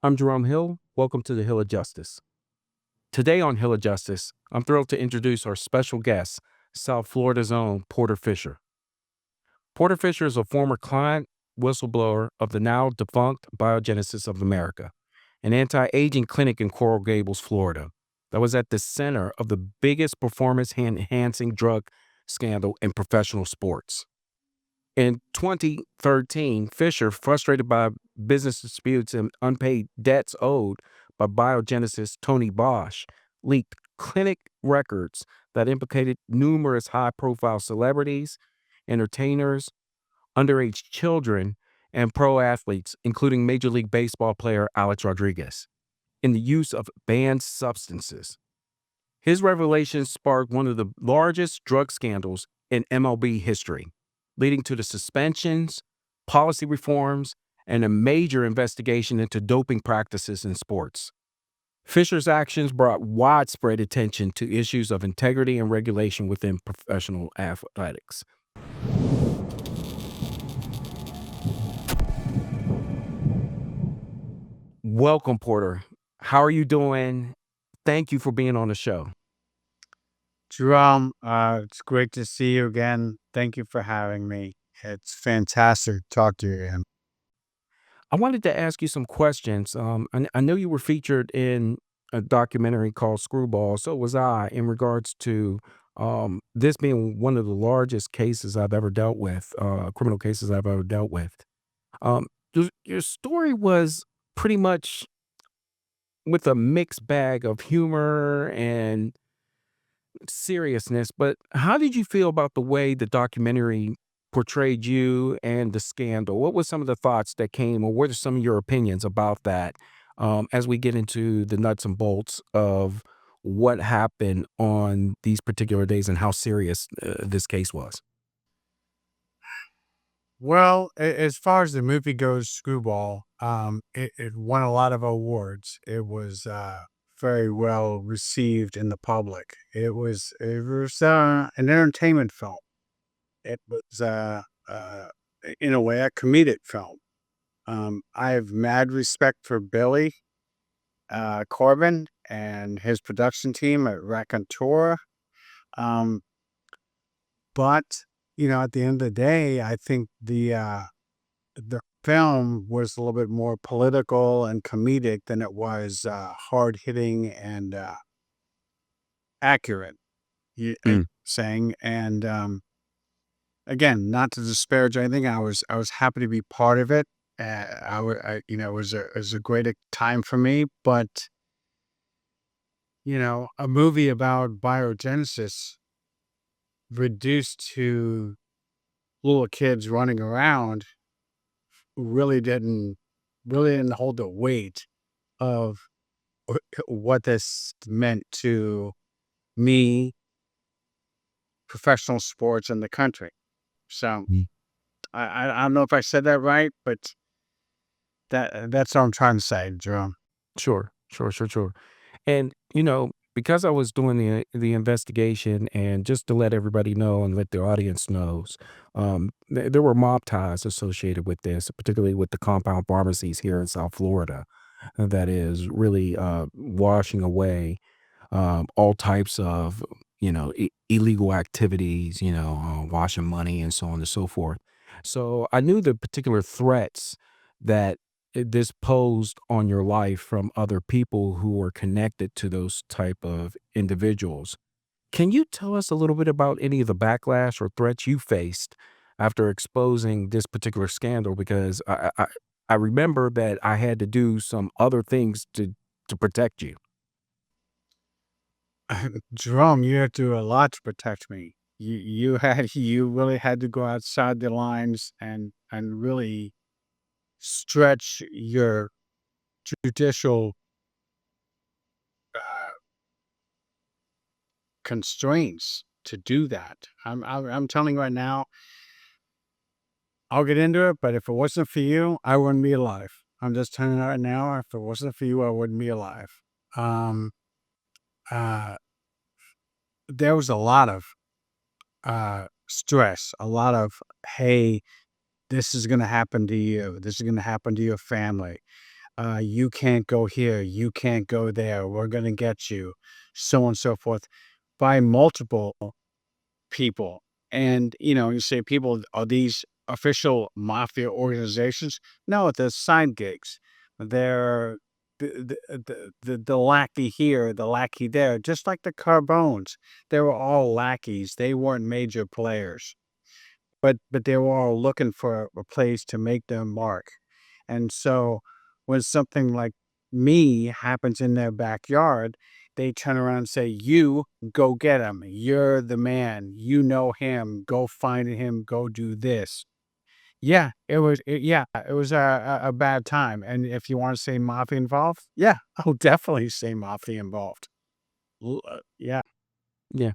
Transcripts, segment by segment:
I'm Jerome Hill. Welcome to the Hill of Justice. Today on Hill of Justice, I'm thrilled to introduce our special guest, South Florida's own Porter Fisher. Porter Fisher is a former client whistleblower of the now defunct Biogenesis of America, an anti aging clinic in Coral Gables, Florida, that was at the center of the biggest performance enhancing drug scandal in professional sports. In 2013, Fisher, frustrated by business disputes and unpaid debts owed by Biogenesis Tony Bosch, leaked clinic records that implicated numerous high profile celebrities, entertainers, underage children, and pro athletes, including Major League Baseball player Alex Rodriguez, in the use of banned substances. His revelations sparked one of the largest drug scandals in MLB history, leading to the suspensions, policy reforms, and a major investigation into doping practices in sports. Fisher's actions brought widespread attention to issues of integrity and regulation within professional athletics. Welcome, Porter. How are you doing? Thank you for being on the show. Jerome, it's great to see you again. Thank you for having me. It's fantastic to talk to you again. I wanted to ask you some questions. I know you were featured in a documentary called Screwball. So was I, in regards to this being one of the largest cases I've ever dealt with, criminal cases I've ever dealt with. Um, your story was pretty much with a mixed bag of humor and seriousness, but how did you feel about the way the documentary portrayed you and the scandal? What were some of the thoughts that came, or what are some of your opinions about that as we get into the nuts and bolts of what happened on these particular days and how serious this case was? Well, as far as the movie goes, Screwball, it won a lot of awards. It was very well received in the public. It was an entertainment film. It was, in a way, a comedic film. I have mad respect for Billy Corbin and his production team at Raconteur. Um, but at the end of the day, I think the film was a little bit more political and comedic than it was hard hitting and accurate. Mm. Saying and again, not to disparage anything, I was happy to be part of it. It was a great time for me, but a movie about biogenesis reduced to little kids running around really didn't hold the weight of what this meant to me, professional sports in the country. So Mm. I don't know if I said that right, but that's what I'm trying to say, Jerome. Sure, sure, sure, sure. And, because I was doing the investigation, and just to let everybody know and let the audience knows, there were mob ties associated with this, particularly with the compound pharmacies here in South Florida, that is really washing away all types of, illegal activities, washing money and so on and so forth. So I knew the particular threats that this posed on your life from other people who were connected to those type of individuals. Can you tell us a little bit about any of the backlash or threats you faced after exposing this particular scandal? Because I remember that I had to do some other things to protect you. Jerome, you had to do a lot to protect me. You really had to go outside the lines and really stretch your judicial uh, constraints to do that. I'm telling you right now, I'll get into it, but if it wasn't for you, I wouldn't be alive. I'm just telling you right now, if it wasn't for you, I wouldn't be alive. Um, uh, there was a lot of stress, a lot of, hey, this is going to happen to you. This is going to happen to your family. You can't go here, you can't go there, we're gonna get you, so on and so forth, by multiple people. And, you say people are these official mafia organizations? No, they're side gigs. They're the lackey here, the lackey there, just like the Carbones. They were all lackeys. They weren't major players, but they were all looking for a place to make their mark. And so when something like me happens in their backyard, they turn around and say, "You go get him. You're the man. You know him. Go find him. Go do this." Yeah, it was a bad time. And if you want to say mafia involved, yeah, I'll definitely say mafia involved. Yeah. Yeah.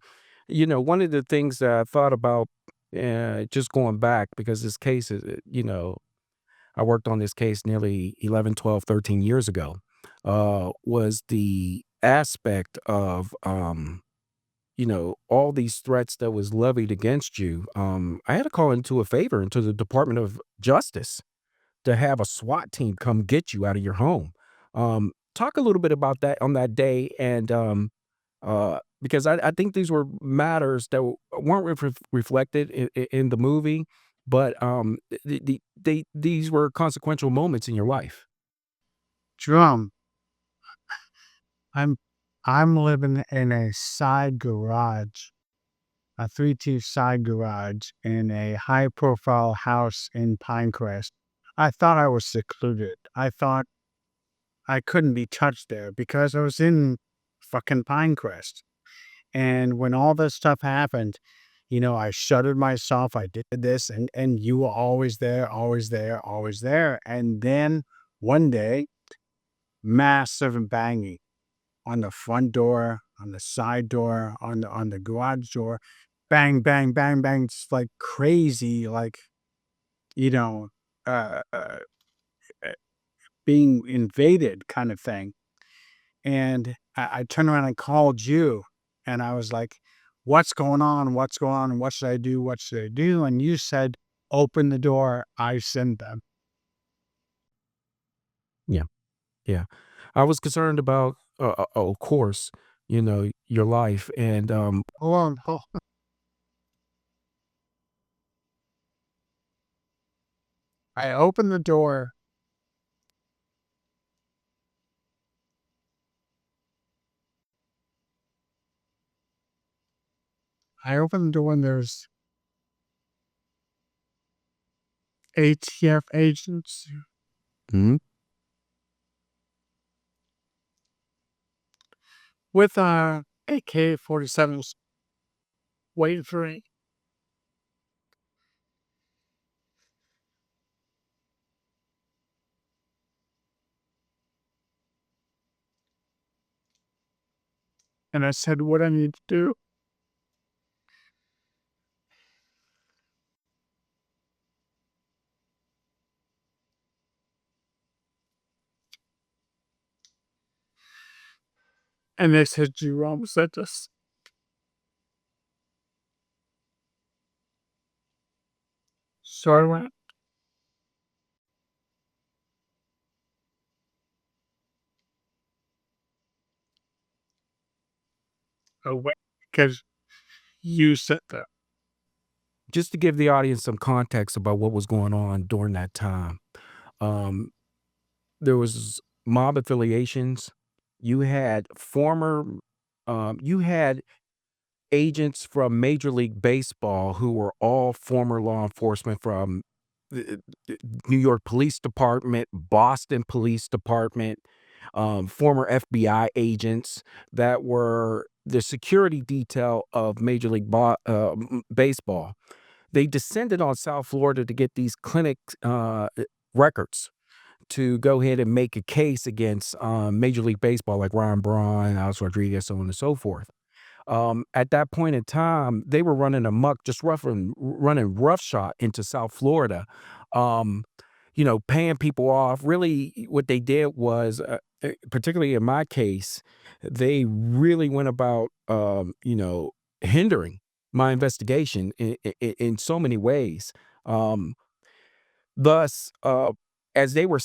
One of the things that I thought about, just going back because this case is, I worked on this case nearly 11, 12, 13 years ago, was the aspect of, all these threats that was levied against you. I had to call into a favor into the Department of Justice to have a SWAT team come get you out of your home. Talk a little bit about that on that day, and because I think these were matters that weren't reflected in the movie, but these were consequential moments in your life. Drum. I'm I'm living in a side garage, a three-tier side garage in a high-profile house in Pinecrest. I thought I was secluded. I thought I couldn't be touched there because I was in fucking Pinecrest. And when all this stuff happened, I shuttered myself. I did this, and you were always there, always there, always there. And then one day, massive banging on the front door, on the side door, on the garage door, bang, bang, bang, bang, just like crazy, like, you know, uh, uh, uh, being invaded kind of thing. And I turned around and called you, and I was like, "What's going on? What's going on? What should I do? What should I do?" And you said, "Open the door. I send them." Yeah, yeah. I was concerned about, of course, your life, and Hold on. I opened the door. I opened the door, and there's ATF agents mhm, with AK-47s waiting for me. And I said, "What I need to do?" And they said, "Jerome sent us." So I went away because you sent them. just to give the audience some context about what was going on during that time. Um, there was mob affiliations. You had you had agents from Major League Baseball who were all former law enforcement from the New York Police Department, Boston Police Department, former FBI agents that were the security detail of Major League Baseball. They descended on South Florida to get these clinic records to go ahead and make a case against Major League Baseball, like Ron Braun, Alex Rodriguez, so on and so forth. At that point in time, they were running amok, just running roughshod into South Florida, um, paying people off. Really, what they did was, particularly in my case, they really went about, hindering my investigation in so many ways. Um, thus, as they were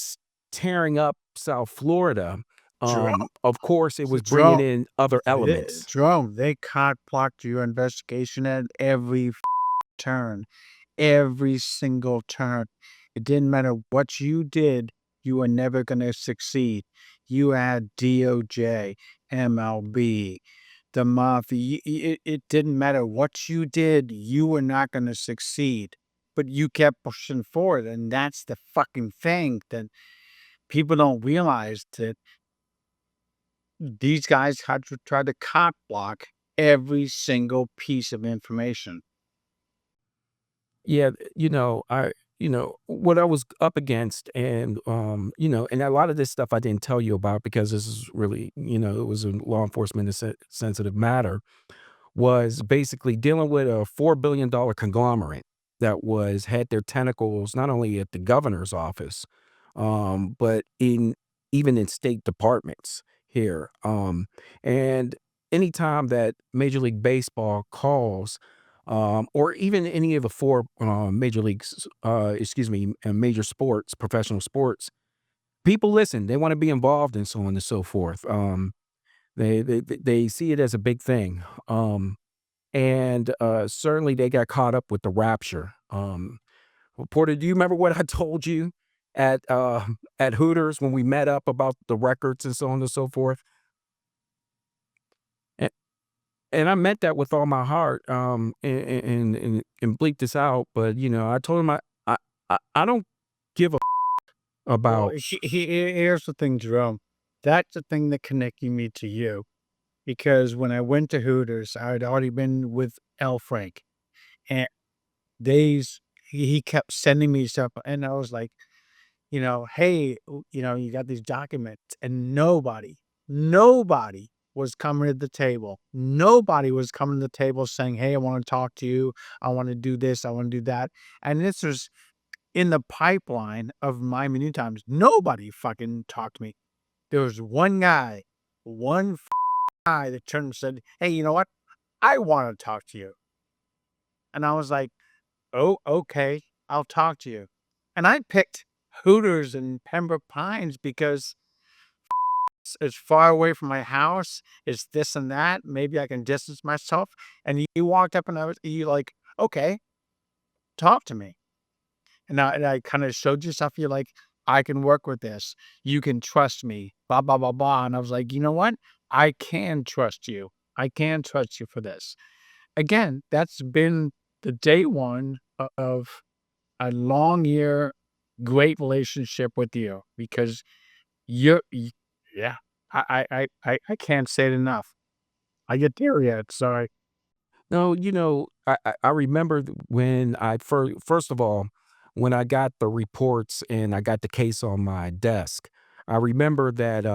tearing up South Florida, Jerome, of course, it was bringing Jerome, in other elements. Jerome, they cock-blocked your investigation at every turn, every single turn. It didn't matter what you did, you were never gonna succeed. You had DOJ, MLB, the mafia. It didn't matter what you did, you were not gonna succeed. But you kept pushing forward, and that's the fucking thing that people don't realize that these guys had to try to cock block every single piece of information. Yeah, what I was up against and, and a lot of this stuff I didn't tell you about because this is really, it was a law enforcement sensitive matter, was basically dealing with a $4 billion conglomerate that had their tentacles not only at the governor's office, but even in state departments here. And anytime that Major League Baseball calls, or even any of the four major leagues, excuse me, major sports, professional sports, people listen. They want to be involved and so on and so forth. They see it as a big thing. And certainly they got caught up with the rapture. Well, Porter, do you remember what I told you at Hooters when we met up about the records and so on and so forth? And, and I meant that with all my heart. And bleep this out, but I told him I don't give a Well, about. here's the thing, Jerome. That's the thing that connected me to you because when I went to Hooters, I had already been with L. Frank, and days he kept sending me stuff, and I was like, hey, you got these documents, and nobody was coming to the table. Nobody was coming to the table saying, hey, I want to talk to you. I want to do this. I want to do that. And this was in the pipeline of my many times. Nobody fucking talked to me. There was one guy that turned and said, hey, you know what? I want to talk to you. And I was like, oh, okay, I'll talk to you. And I picked Hooters and Pembroke Pines because it's far away from my house. It's this and that. Maybe I can distance myself. And you walked up and you like, okay, talk to me. And I kind of showed you stuff. You're like, I can work with this. You can trust me. Blah, blah, blah, blah. And I was like, you know what? I can trust you. I can trust you for this. Again, that's been the day one of a long year, great relationship with you because yeah, I can't say it enough. I get teary yet. Sorry. No, I remember when first of all, when I got the reports and I got the case on my desk, I remember that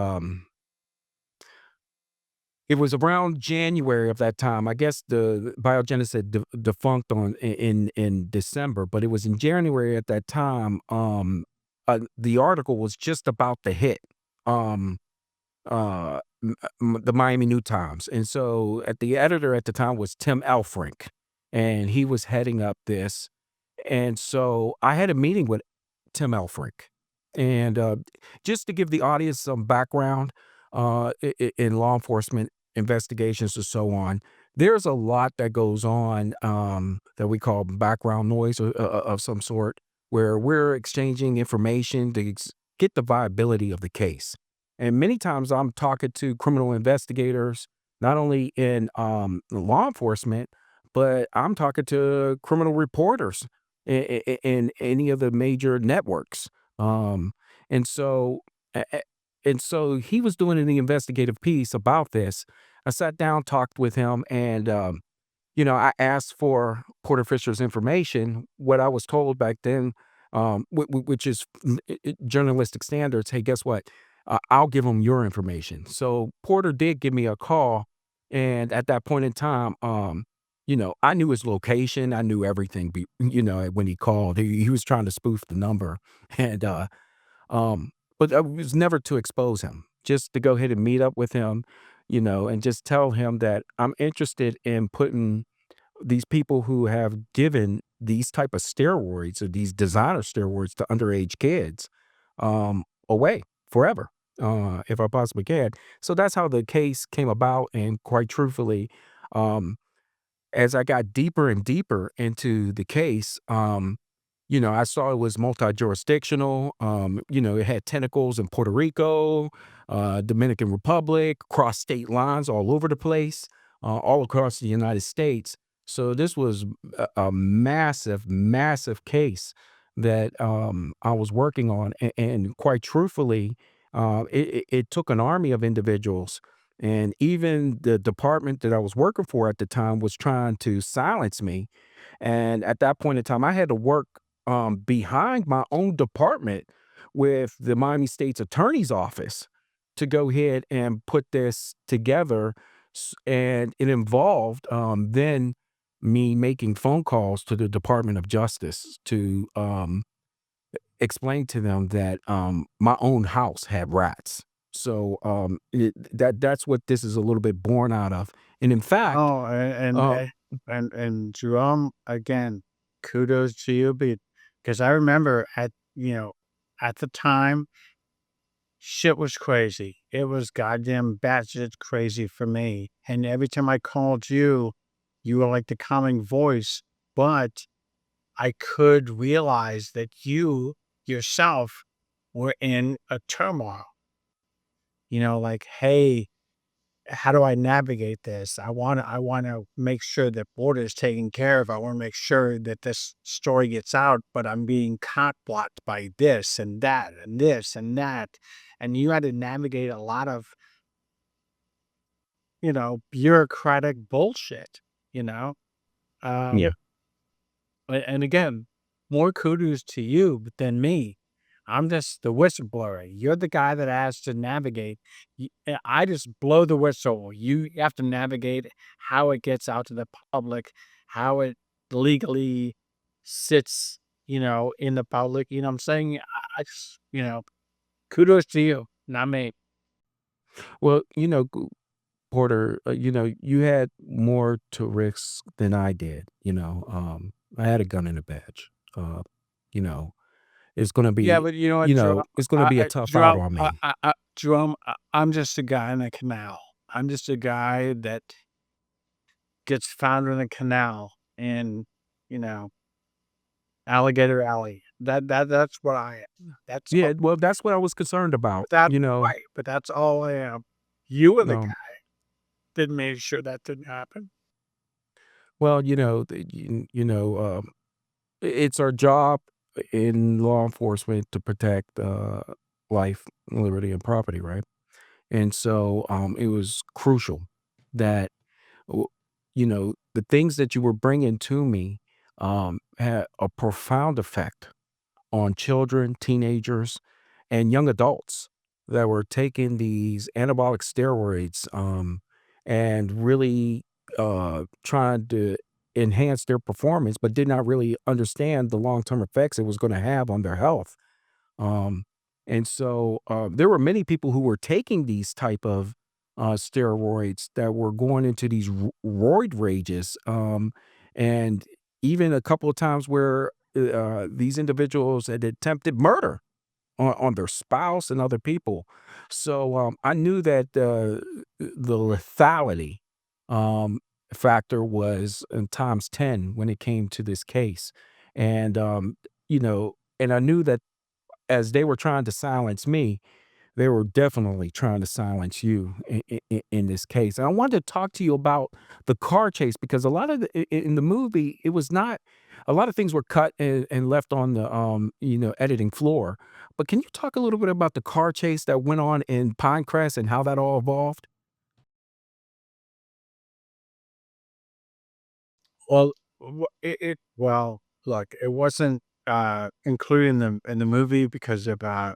it was around January of that time. I guess the Biogenesis had defunct in December, but it was in January at that time. The article was just about to hit. Um, the Miami New Times, and so at the editor at the time was Tim Elfrink, and he was heading up this, and so I had a meeting with Tim Elfrink, and just to give the audience some background in law enforcement investigations and so on, there's a lot that goes on that we call background noise of some sort, where we're exchanging information to get the viability of the case. And many times I'm talking to criminal investigators, not only in law enforcement, but I'm talking to criminal reporters in any of the major networks. Um, and so, a- a- and so he was doing the investigative piece about this. I sat down, talked with him, and I asked for Porter Fisher's information. What I was told back then, which is journalistic standards. Hey, guess what? I'll give him your information. So Porter did give me a call, and at that point in time, I knew his location. I knew everything. When he called, he was trying to spoof the number, and but it was never to expose him. Just to go ahead and meet up with him, and just tell him that I'm interested in putting these people who have given these type of steroids or these designer steroids to underage kids. away forever, if I possibly can. So that's how the case came about, and quite truthfully, um, as I got deeper and deeper into the case, I saw it was multi-jurisdictional. It had tentacles in Puerto Rico, Dominican Republic, cross state lines all over the place, all across the United States. So this was a massive, massive case that I was working on, and quite truthfully, it took an army of individuals, and even the department that I was working for at the time was trying to silence me. And at that point in time, I had to work behind my own department with the Miami State's attorney's office to go ahead and put this together. And it involved then me making phone calls to the Department of Justice to explained to them that, my own house had rats. So, that's what this is a little bit born out of, and in fact, Oh, uh and Jerome, again, kudos to you, because I remember at the time, shit was crazy. It was goddamn batshit crazy for me. And every time I called you, you were like the calming voice, but I could realize that you yourself were in a turmoil. Like, hey, how do I navigate this? I wanna make sure that border is taken care of. I wanna make sure that this story gets out, but I'm being cock-blocked by this and that and this and that. And you had to navigate a lot of, bureaucratic bullshit, you know? Um Yeah. And again, more kudos to you than me. I'm just the whistleblower. You're the guy that has to navigate. I just blow the whistle. You have to navigate how it gets out to the public, how it legally sits, in the public. You know what I'm saying? I just, kudos to you, not me. Well, Porter, you had more to risk than I did, I had a gun and a badge. You know, it's gonna Yeah, be but you know what, Jerome? it's gonna be a tough out on me. Jerome, I'm just a guy in a canal. I'm just a guy that gets found in a canal in, you know, Alligator Alley. That's what I am. That's all. Yeah, well, that's what I was concerned about, But that's right. But that's all I am. You were the guy um that made sure that didn't happen. well, it's our job in law enforcement to protect, life, liberty, and property, right? And so, it was crucial that, w the things that you were bringing to me, had a profound effect on children, teenagers, and young adults that were taking these anabolic steroids, and really, trying to enhance their performance, but did not really understand the long-term effects it was gonna have on their health. Um, and so, there were many people who were taking these type of, steroids that were going into these roid rages, and even a couple of times where, these individuals had attempted murder on their spouse and other people. So, I knew that, the lethality, um, factor was in times 10 when it came to this case. And, and I knew that as they were trying to silence me, they were definitely trying to silence you in this case. And I wanted to talk to you about the car chase because a lot of in the movie, it was not a lot of things were cut and left on the editing floor. But can you talk a little bit about the car chase that went on in Pinecrest and how that all evolved? Well, look, it wasn't included in the movie because of uh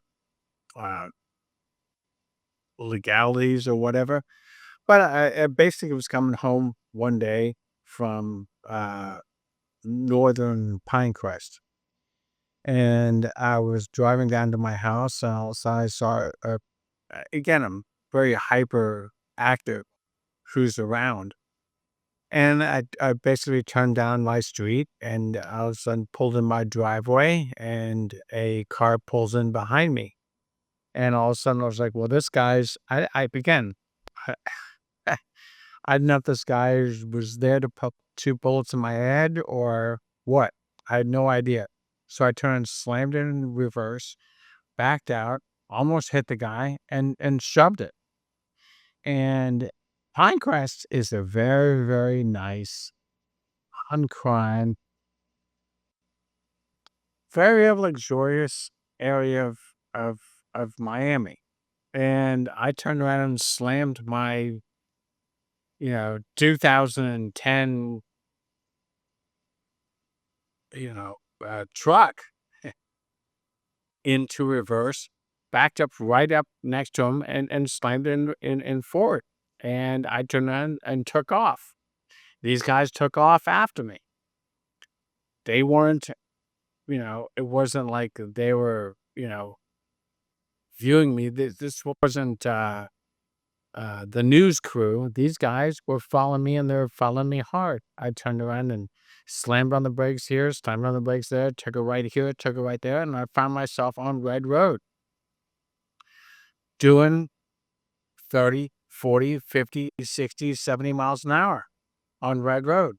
legalities or whatever. But I basically was coming home one day from northern Pinecrest. And I was driving down to my house, and all of a sudden I saw again, I'm very hyper active, who's around. And I basically turned down my street, and all of a sudden pulled in my driveway, and a car pulls in behind me. And all of a sudden, I was like, well, this guy's, again, I, I didn't know if this guy was there to put 2 bullets in my head or what. I had no idea. So I turned, slammed it in reverse, backed out, almost hit the guy, and shoved it. And Pinecrest is a very, very nice, uncrimed, very luxurious area of of Miami. And I turned around and slammed my, 2010, truck into reverse, backed up right up next to him and slammed it in forward. And I turned around and took off. These guys took off after me. They weren't, it wasn't like they were, viewing me. This wasn't the news crew. These guys were following me and they're following me hard. I turned around and slammed on the brakes here, slammed on the brakes there, took a right here, took a right there, and I found myself on Red Road doing 30, 40, 50, 60, 70 miles an hour on Red Road,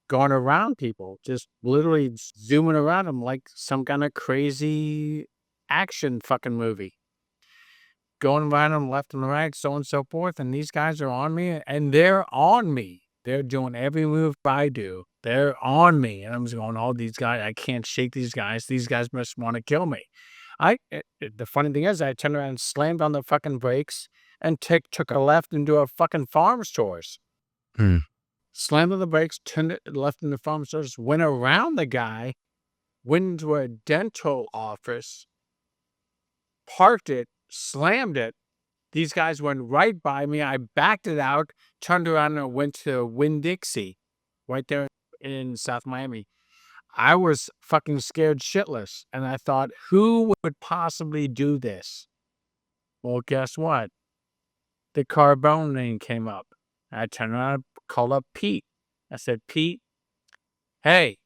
going around people, just literally zooming around them like some kind of crazy action fucking movie. Going around them left and right, so on and so forth, and these guys are on me, and they're on me. They're doing every move I do. They're on me, and I'm just going, "Oh, these guys, I can't shake these guys. These guys must wanna kill me." The funny thing is I turned around and slammed on the fucking brakes and took a left into a fucking farm stores. Hmm. Slammed on the brakes, turned it left into farm stores, went around the guy, went into a dental office, parked it, slammed it. These guys went right by me. I backed it out, turned around and went to Winn-Dixie, right there in South Miami. I was fucking scared shitless, and I thought, who would possibly do this? Well, guess what? The Carbone name came up. I turned around, called up Pete. I said, Pete, hey,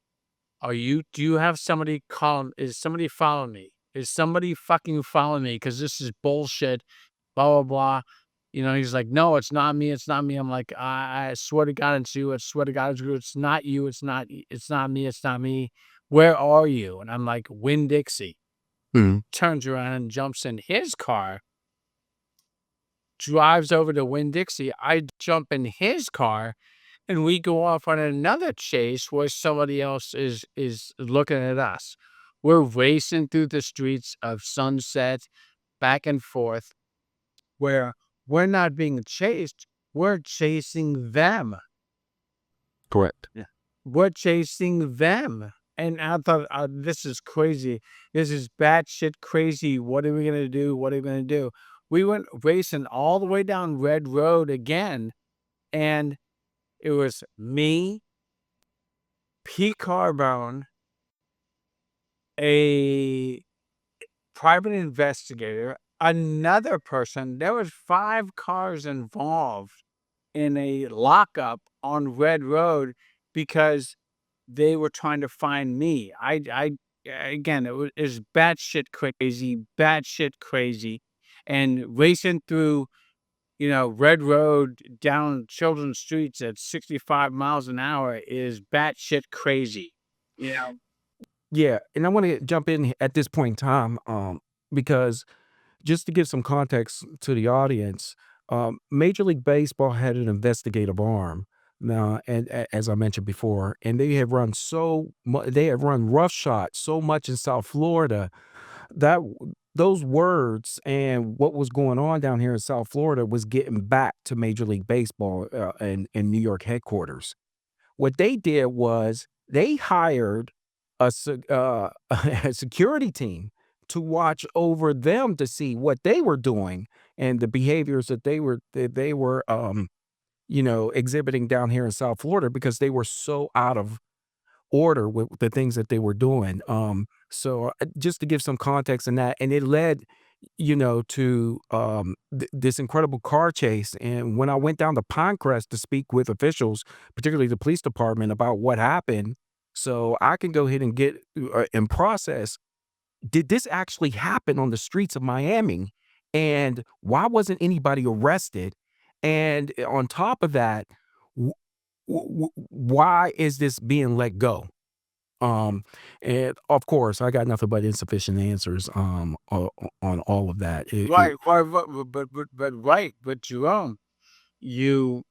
do you have somebody calling? Is somebody following me? Is somebody fucking following me? Because this is bullshit, blah, blah, blah. He's like, no, it's not me. It's not me. I'm like, I swear to God, it's you. I swear to God, it's you. It's not you. It's not me. It's not me. Where are you? And I'm like, Winn-Dixie. Hmm. Turns around and jumps in his car, drives over to Winn-Dixie. I jump in his car, and we go off on another chase where somebody else is looking at us. We're racing through the streets of Sunset, back and forth, where we're not being chased, we're chasing them. Correct. Yeah. We're chasing them. And I thought, this is crazy. This is batshit crazy. What are we going to do? What are we going to do? We went racing all the way down Red Road again. And it was me, Pete Carbone, a private investigator, another person. There was 5 cars involved in a lockup on Red Road because they were trying to find me. Again, it was batshit crazy, and racing through, Red Road down children's streets at 65 miles an hour is batshit crazy. You know, Yeah, and I want to jump in at this point in time, because just to give some context to the audience, Major League Baseball had an investigative arm now, and as I mentioned before, and they have run roughshod so much in South Florida that those words and what was going on down here in South Florida was getting back to Major League Baseball in New York headquarters. What they did was they hired a security team to watch over them to see what they were doing and the behaviors that they were exhibiting down here in South Florida because they were so out of order with the things that they were doing. Just to give some context in that, and it led, to this incredible car chase. And when I went down to Pinecrest to speak with officials, particularly the police department, about what happened, so I can go ahead and get and process. Did this actually happen on the streets of Miami? And why wasn't anybody arrested? And on top of that, w- why is this being let go? And of course, I got nothing but insufficient answers on all of that. Right, right, but right, but Jerome, you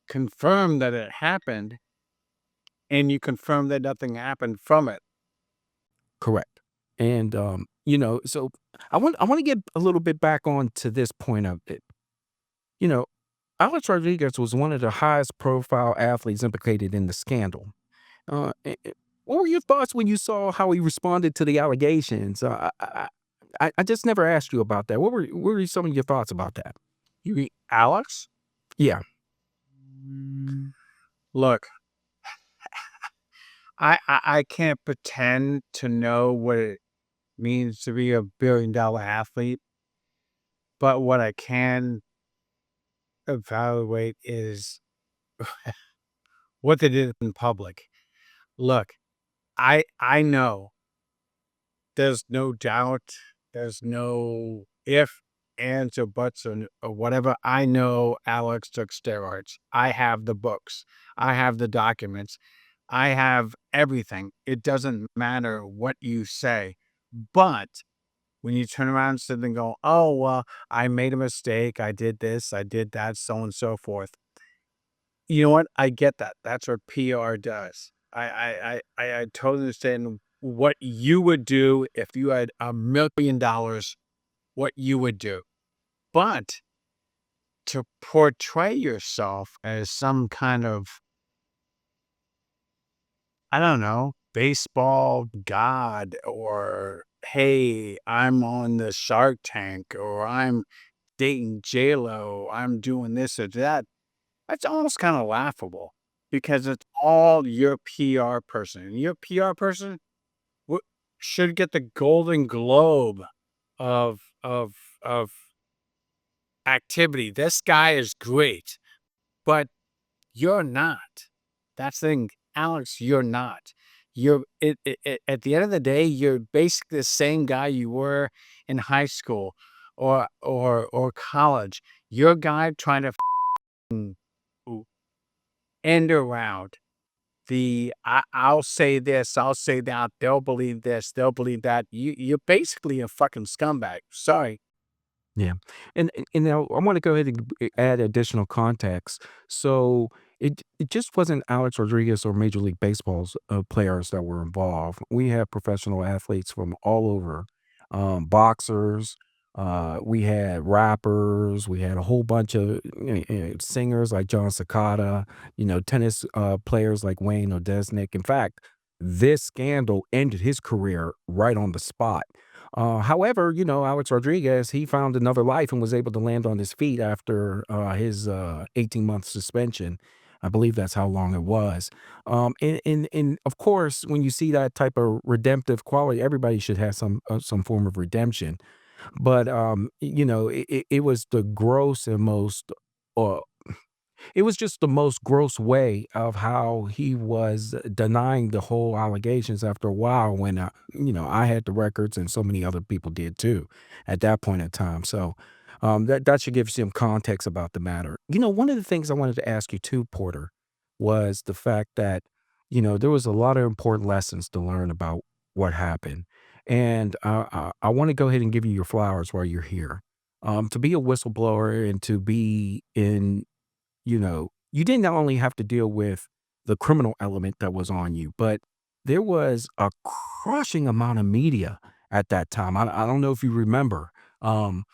confirm that it happened, and you confirm that nothing happened from it. Correct. And so I want to get a little bit back on to this point of it. You know, Alex Rodriguez was one of the highest profile athletes implicated in the scandal. What were your thoughts when you saw how he responded to the allegations? I just never asked you about that. What were some of your thoughts about that? You mean Alex? Yeah, Look, I can't pretend to know what it means to be a $1 billion athlete, but what I can evaluate is what they did in public. Look, I know there's no doubt, there's no if, ands, or buts, or whatever. I know Alex took steroids. I have the books. I have the documents. I have everything. It doesn't matter what you say. But when you turn around and sit and go, oh, well, I made a mistake. I did this. I did that, so on and so forth. You know what? I get that. That's what PR does. I totally understand what you would do if you had $1 million, what you would do. But to portray yourself as some kind of, I don't know, baseball god, or hey, I'm on the Shark Tank, or I'm dating J-Lo, I'm doing this or that. That's almost kind of laughable because it's all your PR person. And your PR person w- should get the Golden Globe of of of activity. This guy is great, but you're not. That's the thing, Alex. You're not. At the end of the day, you're basically the same guy you were in high school or college. You're a guy trying to f***ing end around I'll say this, I'll say that, they'll believe this, they'll believe that. You're basically a fucking scumbag. Sorry. yeah. And now I want to go ahead and add additional context. So it just wasn't Alex Rodriguez or Major League Baseball's players that were involved. We have professional athletes from all over, boxers. We had rappers. We had a whole bunch of singers like John Cicada. Tennis players like Wayne Odesnik. In fact, this scandal ended his career right on the spot. However, Alex Rodriguez, he found another life and was able to land on his feet after his 18-month suspension. I believe that's how long it was. And of course, when you see that type of redemptive quality, everybody should have some form of redemption. But it was the gross and most uh, it was just the most gross way of how he was denying the whole allegations after a while when, I had the records and so many other people did too at that point in time. So that should give you some context about the matter. One of the things I wanted to ask you too, Porter, was the fact that, there was a lot of important lessons to learn about what happened. And I want to go ahead and give you your flowers while you're here. To be a whistleblower and to be in you didn't only have to deal with the criminal element that was on you, but there was a crushing amount of media at that time. I don't know if you remember, um,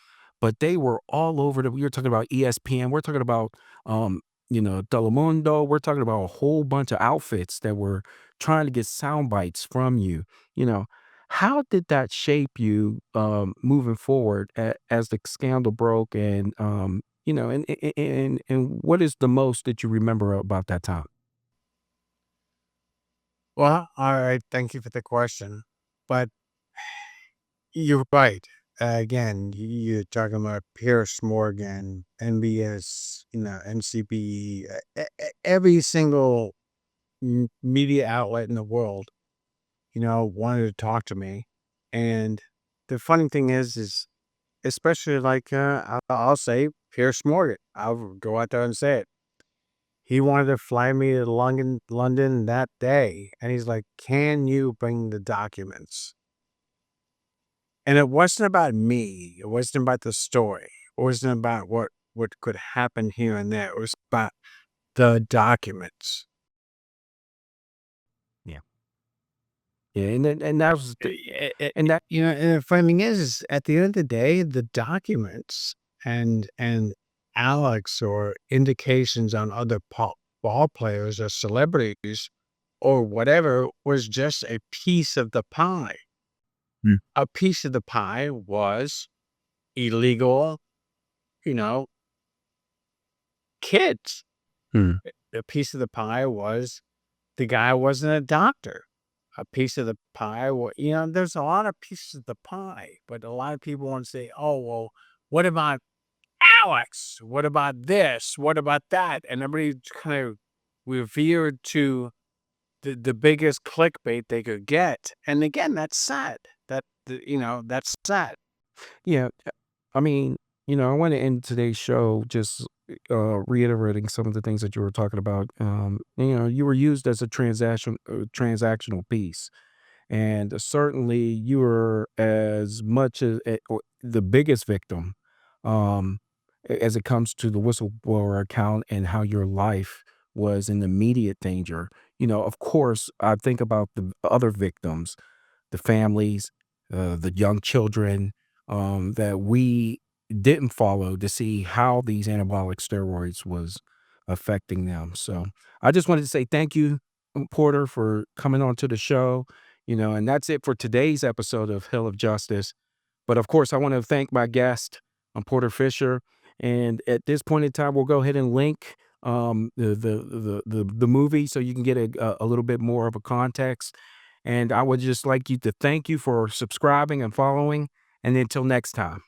but they were all over we were talking about ESPN. We're talking about, Telemundo. We're talking about a whole bunch of outfits that were trying to get sound bites from you. You know, how did that shape you moving forward as the scandal broke and and what is the most that you remember about that time? Well, all right. Thank you for the question. But you're right. Again, you're talking about Pierce Morgan, NBS, NCB, every single media outlet in the world, wanted to talk to me. And the funny thing is especially like, I'll say Pierce Morgan. I'll go out there and say it. He wanted to fly me to London that day, and he's like, "Can you bring the documents?" And it wasn't about me. It wasn't about the story. It wasn't about what could happen here and there. It was about the documents. Yeah. Yeah, and that was and that And the funny thing is at the end of the day, the documents and Alex or indications on other ball players or celebrities or whatever was just a piece of the pie. Mm. A piece of the pie was illegal, you know, kids. Mm. A piece of the pie was the guy wasn't a doctor. A piece of the pie, there's a lot of pieces of the pie, but a lot of people want to say, oh, well, what about Alex? What about this? What about that? And everybody kind of revered to the biggest clickbait they could get. And again, that's sad. That's sad. yeah, I mean, I want to end today's show just reiterating some of the things that you were talking about. You were used as a transactional piece. And certainly you were as much as or the biggest victim um, as it comes to the whistleblower account and how your life was in immediate danger. Of course, I think about the other victims, the families, the young children that we didn't follow to see how these anabolic steroids was affecting them. So I just wanted to say thank you, Porter, for coming on to the show. And that's it for today's episode of Hill of Justice. But of course, I want to thank my guest, Porter Fisher. And at this point in time, we'll go ahead and link the movie so you can get a little bit more of a context. And I would just like you to thank you for subscribing and following. And until next time.